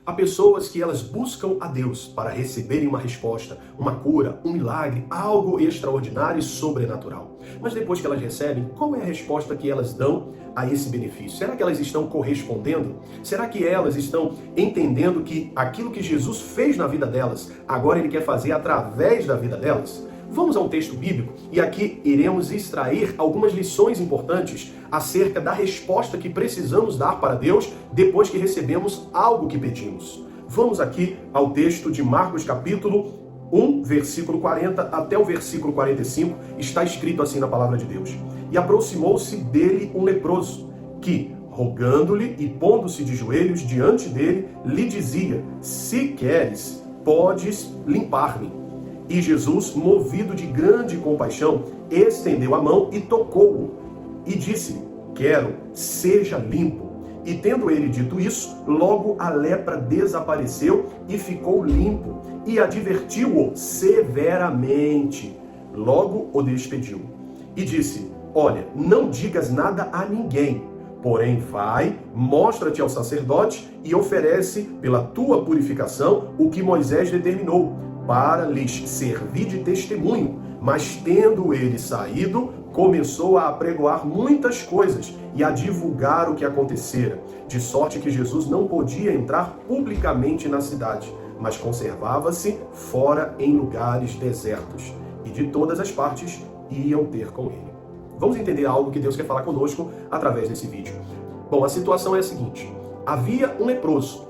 Há pessoas que elas buscam a Deus para receberem uma resposta, uma cura, um milagre, algo extraordinário e sobrenatural. Mas depois que elas recebem, qual é a resposta que elas dão a esse benefício? Será que elas estão correspondendo? Será que elas estão entendendo que aquilo que Jesus fez na vida delas, agora Ele quer fazer através da vida delas? Vamos a um texto bíblico e aqui iremos extrair algumas lições importantes acerca da resposta que precisamos dar para Deus depois que recebemos algo que pedimos. Vamos aqui ao texto de Marcos capítulo 1, versículo 40 até o versículo 45, está escrito assim na palavra de Deus. E aproximou-se dele um leproso, que, rogando-lhe e pondo-se de joelhos diante dele, lhe dizia: se queres, podes limpar-me. E Jesus, movido de grande compaixão, estendeu a mão e tocou-o. E disse: quero, seja limpo. E tendo ele dito isso, logo a lepra desapareceu e ficou limpo. E advertiu-o severamente. Logo o despediu. E disse: olha, não digas nada a ninguém. Porém vai, mostra-te ao sacerdote e oferece pela tua purificação o que Moisés determinou, para lhes servir de testemunho. Mas tendo ele saído, começou a apregoar muitas coisas e a divulgar o que acontecera, de sorte que Jesus não podia entrar publicamente na cidade, mas conservava-se fora em lugares desertos, e de todas as partes iam ter com ele. Vamos entender algo que Deus quer falar conosco através desse vídeo. Bom, a situação é a seguinte: havia um leproso.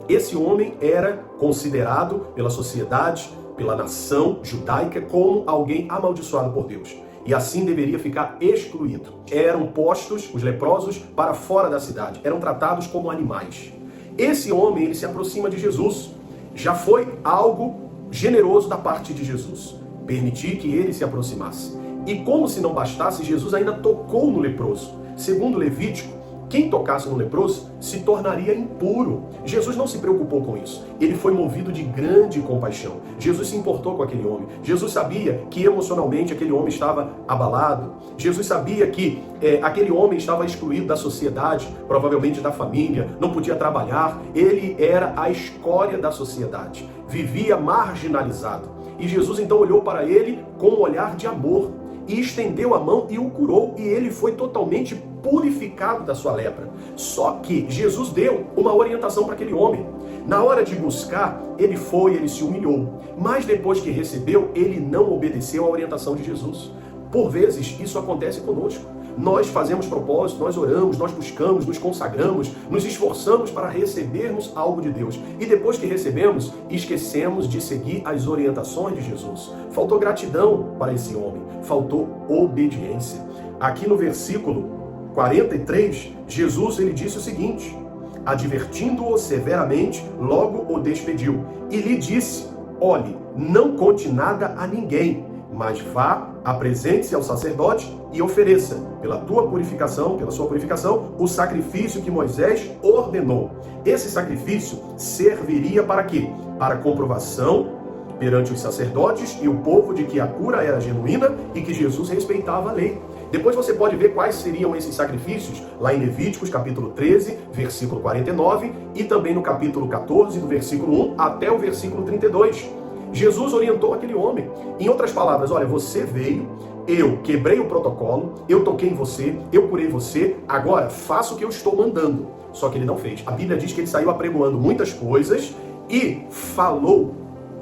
Esse homem era considerado pela sociedade, pela nação judaica, como alguém amaldiçoado por Deus. E assim deveria ficar excluído. Eram postos, os leprosos, para fora da cidade. Eram tratados como animais. Esse homem, ele se aproxima de Jesus. Já foi algo generoso da parte de Jesus, permitir que ele se aproximasse. E como se não bastasse, Jesus ainda tocou no leproso. Segundo Levítico, quem tocasse no leproso se tornaria impuro. Jesus não se preocupou com isso. Ele foi movido de grande compaixão. Jesus se importou com aquele homem. Jesus sabia que emocionalmente aquele homem estava abalado. Jesus sabia que aquele homem estava excluído da sociedade, provavelmente da família, não podia trabalhar. Ele era a escória da sociedade. Vivia marginalizado. E Jesus então olhou para ele com um olhar de amor e estendeu a mão e o curou, e ele foi totalmente purificado da sua lepra. Só que Jesus deu uma orientação para aquele homem. Na hora de buscar, ele foi, ele se humilhou. Mas depois que recebeu, ele não obedeceu à orientação de Jesus. Por vezes, isso acontece conosco. Nós fazemos propósito, nós oramos, nós buscamos, nos consagramos, nos esforçamos para recebermos algo de Deus. E depois que recebemos, esquecemos de seguir as orientações de Jesus. Faltou gratidão para esse homem, faltou obediência. Aqui no versículo 43, Jesus ele disse o seguinte: advertindo-o severamente, logo o despediu. E lhe disse: olhe, não conte nada a ninguém, mas vá, apresente-se ao sacerdote e ofereça, pela tua purificação, pela sua purificação, o sacrifício que Moisés ordenou. Esse sacrifício serviria para quê? Para comprovação perante os sacerdotes e o povo de que a cura era genuína e que Jesus respeitava a lei. Depois você pode ver quais seriam esses sacrifícios lá em Levíticos capítulo 13, versículo 49, e também no capítulo 14, do versículo 1 até o versículo 32. Jesus orientou aquele homem. Em outras palavras, olha, você veio, eu quebrei o protocolo, eu toquei em você, eu curei você, agora faça o que eu estou mandando. Só que ele não fez. A Bíblia diz que ele saiu apregoando muitas coisas e falou,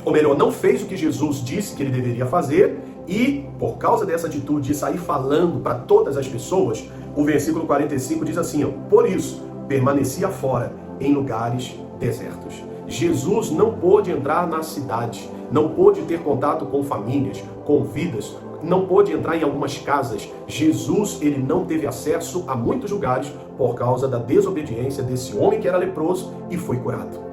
ou melhor, não fez o que Jesus disse que ele deveria fazer, e por causa dessa atitude de sair falando para todas as pessoas, o versículo 45 diz assim, ó, por isso, permanecia fora, em lugares desertos. Jesus não pôde entrar na cidade, não pôde ter contato com famílias, com vidas, não pôde entrar em algumas casas. Jesus, ele não teve acesso a muitos lugares por causa da desobediência desse homem que era leproso e foi curado.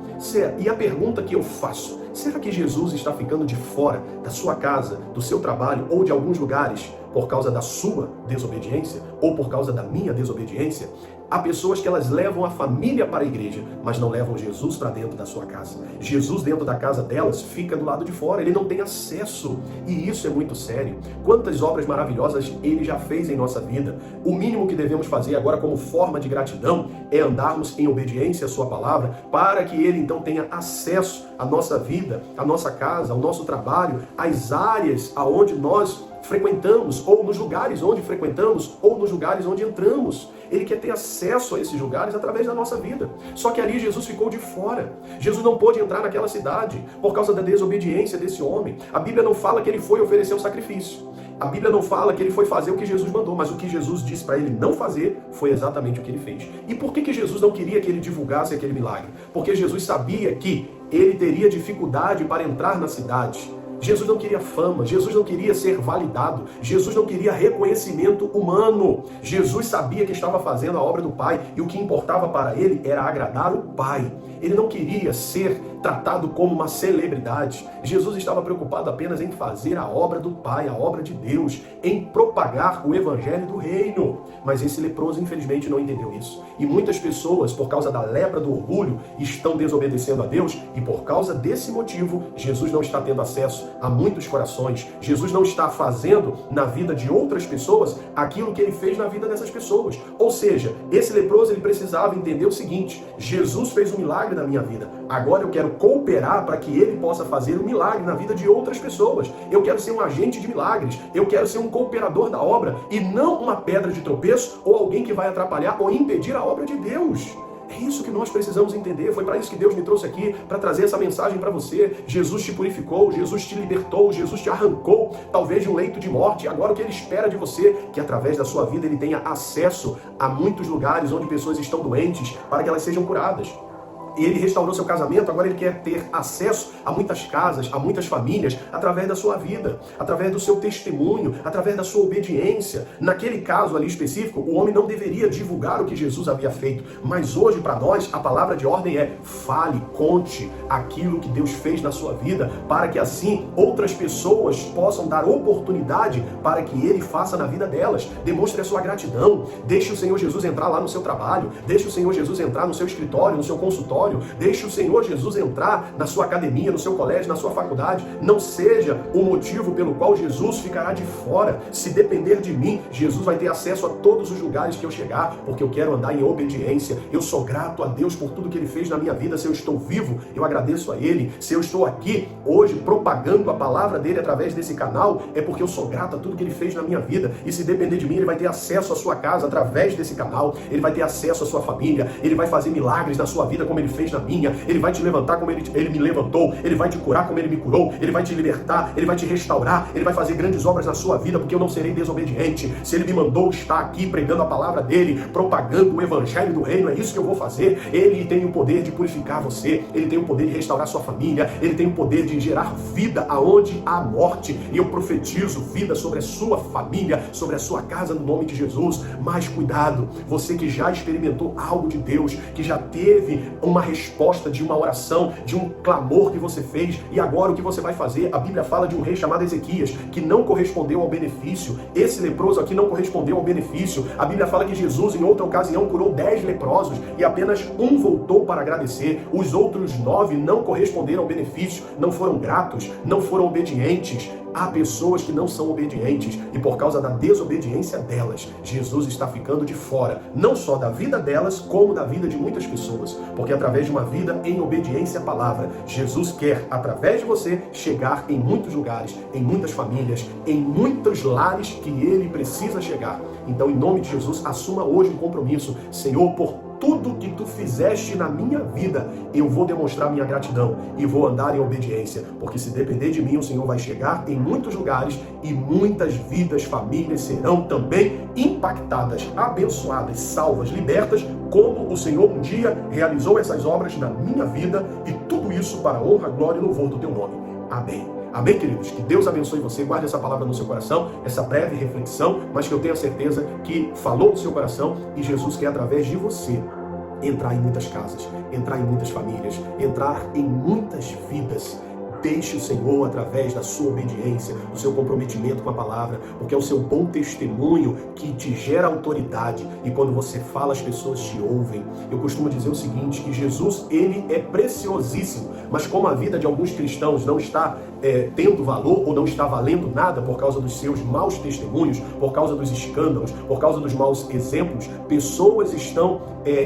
E a pergunta que eu faço, será que Jesus está ficando de fora da sua casa, do seu trabalho ou de alguns lugares por causa da sua desobediência ou por causa da minha desobediência? Há pessoas que elas levam a família para a igreja, mas não levam Jesus para dentro da sua casa. Jesus dentro da casa delas fica do lado de fora, ele não tem acesso. E isso é muito sério. Quantas obras maravilhosas ele já fez em nossa vida. O mínimo que devemos fazer agora como forma de gratidão é andarmos em obediência à sua palavra, para que ele então então tenha acesso à nossa vida, à nossa casa, ao nosso trabalho, às áreas aonde nós frequentamos, ou nos lugares onde frequentamos, ou nos lugares onde entramos. Ele quer ter acesso a esses lugares através da nossa vida. Só que ali Jesus ficou de fora. Jesus não pôde entrar naquela cidade por causa da desobediência desse homem. A Bíblia não fala que ele foi oferecer o sacrifício. A Bíblia não fala que ele foi fazer o que Jesus mandou, mas o que Jesus disse para ele não fazer foi exatamente o que ele fez. E por que Jesus não queria que ele divulgasse aquele milagre? Porque Jesus sabia que ele teria dificuldade para entrar na cidade. Jesus não queria fama, Jesus não queria ser validado, Jesus não queria reconhecimento humano. Jesus sabia que estava fazendo a obra do Pai e o que importava para ele era agradar o Pai. Ele não queria ser tratado como uma celebridade. Jesus estava preocupado apenas em fazer a obra do Pai, a obra de Deus, em propagar o evangelho do reino. Mas esse leproso, infelizmente, não entendeu isso. E muitas pessoas, por causa da lepra do orgulho, estão desobedecendo a Deus e por causa desse motivo, Jesus não está tendo acesso a muitos corações. Jesus não está fazendo na vida de outras pessoas aquilo que ele fez na vida dessas pessoas. Ou seja, esse leproso ele precisava entender o seguinte: Jesus fez um milagre na minha vida. Agora eu quero cooperar para que ele possa fazer um milagre na vida de outras pessoas. Eu quero ser um agente de milagres. Eu quero ser um cooperador da obra e não uma pedra de tropeço ou alguém que vai atrapalhar ou impedir a obra de Deus. É isso que nós precisamos entender. Foi para isso que Deus me trouxe aqui, para trazer essa mensagem para você. Jesus te purificou, Jesus te libertou, Jesus te arrancou, talvez de um leito de morte. Agora o que Ele espera de você? Que através da sua vida Ele tenha acesso a muitos lugares onde pessoas estão doentes, para que elas sejam curadas. E ele restaurou seu casamento, agora ele quer ter acesso a muitas casas, a muitas famílias, através da sua vida, através do seu testemunho, através da sua obediência. Naquele caso ali específico, o homem não deveria divulgar o que Jesus havia feito, mas hoje para nós a palavra de ordem é: fale, conte aquilo que Deus fez na sua vida, para que assim outras pessoas possam dar oportunidade para que Ele faça na vida delas. Demonstre a sua gratidão, deixe o Senhor Jesus entrar lá no seu trabalho, deixe o Senhor Jesus entrar no seu escritório, no seu consultório, deixe o Senhor Jesus entrar na sua academia, no seu colégio, na sua faculdade. Não seja o motivo pelo qual Jesus ficará de fora. Se depender de mim, Jesus vai ter acesso a todos os lugares que eu chegar, porque eu quero andar em obediência. Eu sou grato a Deus por tudo que Ele fez na minha vida. Se eu estou vivo, eu agradeço a Ele. Se eu estou aqui hoje propagando a palavra dEle através desse canal, é porque eu sou grato a tudo que Ele fez na minha vida. E se depender de mim, Ele vai ter acesso à sua casa através desse canal. Ele vai ter acesso à sua família. Ele vai fazer milagres na sua vida como Ele fez na minha. Ele vai te levantar como ele me levantou. Ele vai te curar como Ele me curou. Ele vai te libertar. Ele vai te restaurar. Ele vai fazer grandes obras na sua vida, porque eu não serei desobediente. Se Ele me mandou estar aqui pregando a palavra dEle, propagando o evangelho do reino, é isso que eu vou fazer. Ele tem o poder de purificar você. Ele tem o poder de restaurar sua família. Ele tem o poder de gerar vida aonde há morte. E eu profetizo vida sobre a sua família, sobre a sua casa, no nome de Jesus. Mas cuidado, você que já experimentou algo de Deus, que já teve uma resposta de uma oração, de um clamor que você fez, e agora o que você vai fazer? A Bíblia fala de um rei chamado Ezequias, que não correspondeu ao benefício. Esse leproso aqui não correspondeu ao benefício. A Bíblia fala que Jesus, em outra ocasião, curou 10 leprosos, e apenas um voltou para agradecer. Os outros 9 não corresponderam ao benefício, não foram gratos, não foram obedientes. Há pessoas que não são obedientes, e por causa da desobediência delas, Jesus está ficando de fora, não só da vida delas, como da vida de muitas pessoas. Porque através de uma vida em obediência à palavra, Jesus quer, através de você, chegar em muitos lugares, em muitas famílias, em muitos lares que Ele precisa chegar. Então, em nome de Jesus, assuma hoje um compromisso. Senhor, por tudo que Tu fizeste na minha vida, eu vou demonstrar minha gratidão e vou andar em obediência, porque se depender de mim, o Senhor vai chegar em muitos lugares e muitas vidas, famílias serão também impactadas, abençoadas, salvas, libertas, como o Senhor um dia realizou essas obras na minha vida, e tudo isso para a honra, glória e louvor do Teu nome. Amém. Amém, queridos? Que Deus abençoe você, guarde essa palavra no seu coração, essa breve reflexão, mas que eu tenho a certeza que falou no seu coração, e Jesus quer, através de você, entrar em muitas casas, entrar em muitas famílias, entrar em muitas vidas. Deixe o Senhor, através da sua obediência, do seu comprometimento com a palavra, porque é o seu bom testemunho que te gera autoridade, e quando você fala, as pessoas te ouvem. Eu costumo dizer o seguinte, que Jesus, Ele é preciosíssimo, mas como a vida de alguns cristãos não está tendo valor, ou não está valendo nada por causa dos seus maus testemunhos, por causa dos escândalos, por causa dos maus exemplos, pessoas estão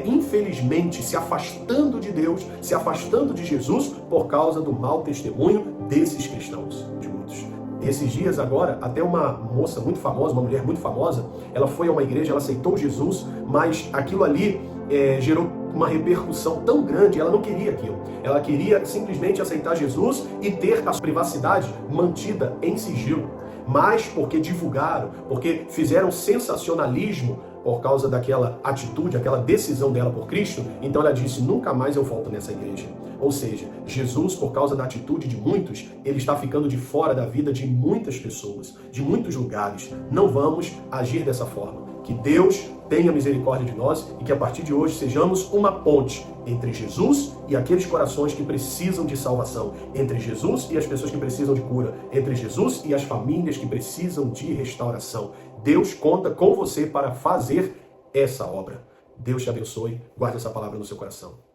infelizmente, se afastando de Deus, se afastando de Jesus por causa do mau testemunho desses cristãos, de muitos. Esses dias agora, até uma moça muito famosa, uma mulher muito famosa, ela foi a uma igreja, ela aceitou Jesus, mas aquilo ali gerou uma repercussão tão grande, ela não queria aquilo. Ela queria simplesmente aceitar Jesus e ter a privacidade mantida em sigilo. Mas porque divulgaram, porque fizeram sensacionalismo por causa daquela atitude, aquela decisão dela por Cristo, então ela disse, nunca mais eu volto nessa igreja. Ou seja, Jesus, por causa da atitude de muitos, ele está ficando de fora da vida de muitas pessoas, de muitos lugares. Não vamos agir dessa forma. Que Deus tenha misericórdia de nós e que a partir de hoje sejamos uma ponte entre Jesus e aqueles corações que precisam de salvação, entre Jesus e as pessoas que precisam de cura, entre Jesus e as famílias que precisam de restauração. Deus conta com você para fazer essa obra. Deus te abençoe, guarde essa palavra no seu coração.